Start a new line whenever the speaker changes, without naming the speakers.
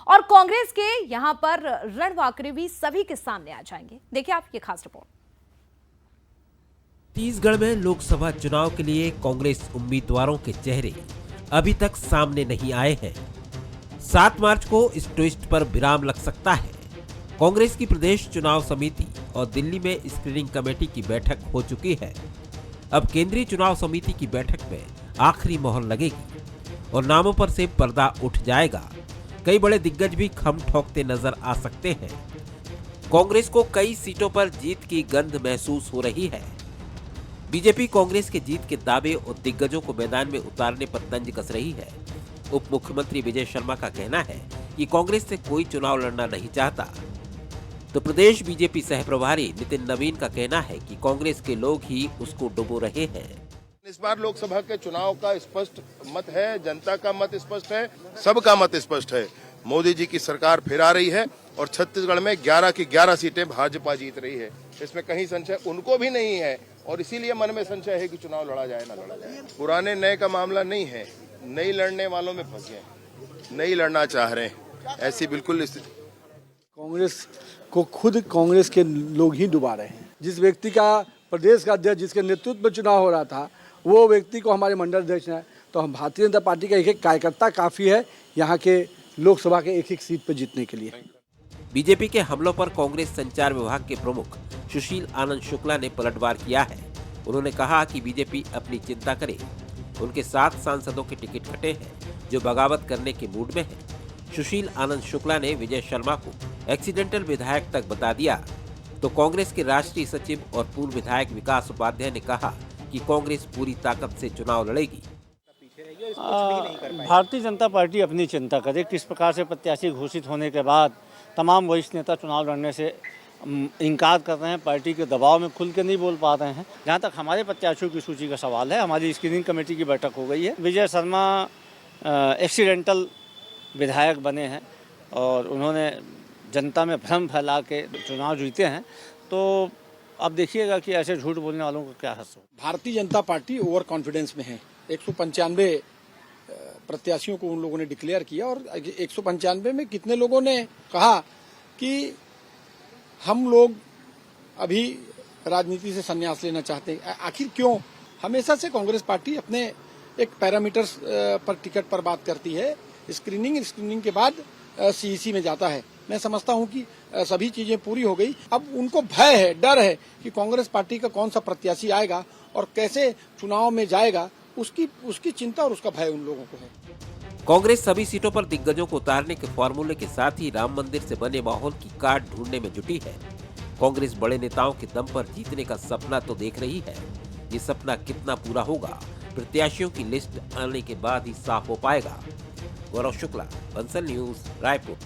और कांग्रेस के यहां पर रणवांकरे भी सभी के सामने आ जाएंगे। देखिए आप ये खास रिपोर्ट।
छत्तीसगढ़ में लोकसभा चुनाव के लिए कांग्रेस उम्मीदवारों के चेहरे अभी तक सामने नहीं आए हैं। 7 मार्च को इस ट्विस्ट पर विराम लग सकता है। कांग्रेस की प्रदेश चुनाव समिति और दिल्ली में स्क्रीनिंग कमेटी की बैठक हो चुकी है। अब केंद्रीय चुनाव समिति की बैठक में आखिरी मोहर लगेगी और नामों पर से पर्दा उठ जाएगा। कई बड़े दिग्गज भी खम ठोकते नजर आ सकते हैं। कांग्रेस को कई सीटों पर जीत की गंध महसूस हो रही है। बीजेपी कांग्रेस के जीत के दावे और दिग्गजों को मैदान में उतारने पर तंज कस रही है। उप मुख्यमंत्री विजय शर्मा का कहना है कि कांग्रेस से कोई चुनाव लड़ना नहीं चाहता, तो प्रदेश बीजेपी सह प्रभारी नितिन नवीन का कहना है कि कांग्रेस के लोग ही उसको डुबो रहे हैं।
इस बार लोकसभा के चुनाव का स्पष्ट मत है, जनता का मत स्पष्ट है, सबका मत स्पष्ट है। मोदी जी की सरकार फिर आ रही है और छत्तीसगढ़ में 11 की 11 सीटें भाजपा जीत रही है। इसमें कहीं संशय उनको भी नहीं है और इसीलिए मन में संशय है कि चुनाव लड़ा जाए ना लड़ा जाए। पुराने नए का मामला नहीं है, नहीं लड़ने वालों में फंसे हैं, नहीं लड़ना चाह रहे हैं, ऐसी बिल्कुल स्थिति।
कांग्रेस को खुद कांग्रेस के लोग ही डुबा रहे हैं। जिस व्यक्ति का प्रदेश का अध्यक्ष जिसके नेतृत्व में चुनाव हो रहा था, वो व्यक्ति को हमारे मंडल अध्यक्ष है, तो हम भारतीय जनता पार्टी का एक कार्यकर्ता काफी है यहाँ के लोकसभा के एक सीट पर जीतने के लिए।
बीजेपी के हमलों पर कांग्रेस संचार विभाग के प्रमुख सुशील आनंद शुक्ला ने पलटवार किया है। उन्होंने कहा कि बीजेपी अपनी चिंता करे। उनके 7 सांसदों के टिकट कटे हैं जो बगावत करने के मूड में हैं। सुशील आनंद शुक्ला ने विजय शर्मा को एक्सीडेंटल विधायक तक बता दिया, तो कांग्रेस के राष्ट्रीय सचिव और पूर्व विधायक विकास उपाध्याय ने कहा कि कांग्रेस पूरी ताकत से चुनाव लड़ेगी।
भारतीय जनता पार्टी अपनी चिंता करे। किस प्रकार से प्रत्याशी घोषित होने के बाद तमाम वरिष्ठ नेता चुनाव लड़ने से इनकार कर रहे हैं, पार्टी के दबाव में खुल के नहीं बोल पा रहे हैं। जहाँ तक हमारे प्रत्याशियों की सूची का सवाल है, हमारी स्क्रीनिंग कमेटी की बैठक हो गई है। विजय शर्मा एक्सीडेंटल विधायक बने हैं और उन्होंने जनता में भ्रम फैला के चुनाव जीते हैं, तो अब देखिएगा कि ऐसे झूठ बोलने वालों को क्या हंस हो।
Bharatiya Janata party over confidence में है। 195 प्रत्याशियों को उन लोगों ने डिक्लेयर किया और 195 में कितने लोगों ने कहा कि हम लोग अभी राजनीति से संन्यास लेना चाहते हैं। आखिर क्यों? हमेशा से कांग्रेस पार्टी अपने एक पैरामीटर्स पर टिकट पर बात करती है। स्क्रीनिंग के बाद सीईसी में जाता है। मैं समझता हूं कि सभी चीजें पूरी हो गई। अब उनको भय है, डर है कि कांग्रेस पार्टी का कौन सा प्रत्याशी आएगा और कैसे चुनाव में जाएगा, उसकी चिंता और उसका भय उन लोगों को है।
कांग्रेस सभी सीटों पर दिग्गजों को उतारने के फॉर्मूले के साथ ही राम मंदिर से बने माहौल की काट ढूंढने में जुटी है। कांग्रेस बड़े नेताओं के दम पर जीतने का सपना तो देख रही है। ये सपना कितना पूरा होगा, प्रत्याशियों की लिस्ट आने के बाद ही साफ हो पाएगा। गौरव शुक्ला, बंसल न्यूज, रायपुर।